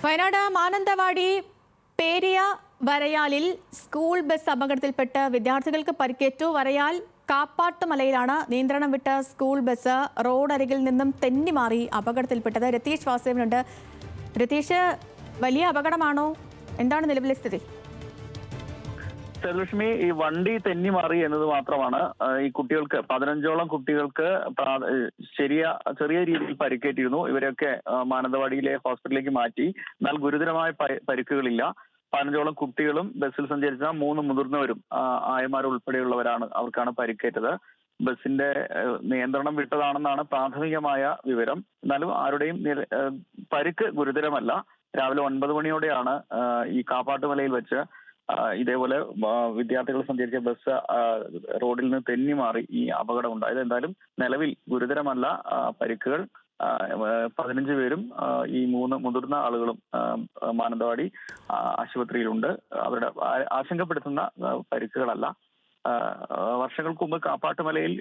വയനാട് മാനന്തവാടി പേരിയ വരയാലിൽ school bus അപകടത്തിൽപ്പെട്ട് വിദ്യാർത്ഥികൾക്ക് പരിക്കേറ്റു. വരയാൽ കാപ്പാട്ടുമലയിലാണ് നിയന്ത്രണം വിട്ട സ്കൂൾ ബസ് റോഡരികിൽ നിന്നും തെന്നിമാറി അപകടത്തിൽപ്പെട്ടത്. രതീഷ് വാസുദേവനുണ്ട്. രതീഷ്, വലിയ അപകടമാണോ? എന്താണ് നിലവിലെ സ്ഥിതി? സേതുലക്ഷ്മി, ഈ വണ്ടി തെന്നി മാറി എന്നത് മാത്രമാണ് ഈ കുട്ടികൾക്ക് 15ഓളം കുട്ടികൾക്ക് ചെറിയ രീതിയിൽ പരിക്കേറ്റിരുന്നു. ഇവരെയൊക്കെ മാനന്തവാടിയിലെ ഹോസ്പിറ്റലിലേക്ക് മാറ്റി. എന്നാൽ ഗുരുതരമായ പരിക്കുകളില്ല. 15ഓളം കുട്ടികളും ബസ്സിൽ സഞ്ചരിച്ച 3 മുതിർന്നവരും ആയമാരുൾപ്പെടെയുള്ളവരാണ്, അവർക്കാണ് പരിക്കേറ്റത്. ബസിന്റെ നിയന്ത്രണം വിട്ടതാണെന്നാണ് പ്രാഥമികമായ വിവരം. എന്നാലും ആരുടെയും പരിക്ക് ഗുരുതരമല്ല. രാവിലെ 9 മണിയോടെയാണ് ഈ കാപ്പാട്ടുമലയിൽ വെച്ച് ഇതേപോലെ വിദ്യാർത്ഥികൾ സഞ്ചരിച്ച ബസ് റോഡിൽ നിന്ന് തെന്നി മാറി ഈ അപകടം ഉണ്ടായത്. എന്തായാലും നിലവിൽ ഗുരുതരമല്ല പരിക്കുകൾ. 15 പേരും ഈ 3 മുതിർന്ന ആളുകളും മാനന്തവാടി ആശുപത്രിയിലുണ്ട്. അവരുടെ ആശങ്കപ്പെടുത്തുന്ന പരിക്കുകളല്ല. വർഷങ്ങൾക്ക് മുമ്പ് കാപ്പാട്ടുമലയിൽ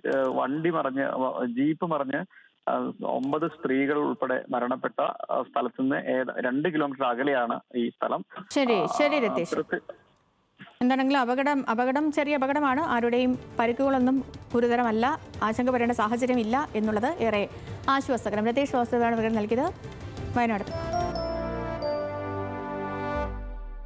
ജീപ്പ് മറിഞ്ഞ് 9 സ്ത്രീകൾ ഉൾപ്പെടെ മരണപ്പെട്ട സ്ഥലത്തുനിന്ന് 2 കിലോമീറ്റർ അകലെയാണ് ഈ സ്ഥലം. ശരി രതീഷ്, എന്താണെങ്കിലും അപകടം ചെറിയ അപകടമാണ്. ആരുടെയും പരിക്കുകളൊന്നും ഗുരുതരമല്ല. ആശങ്കപ്പെടേണ്ട സാഹചര്യമില്ല എന്നുള്ളത് ഏറെ ആശ്വാസകരം. രതീഷ് വാസുദേവാണ് വിവരം നൽകിയത് വയനാട്.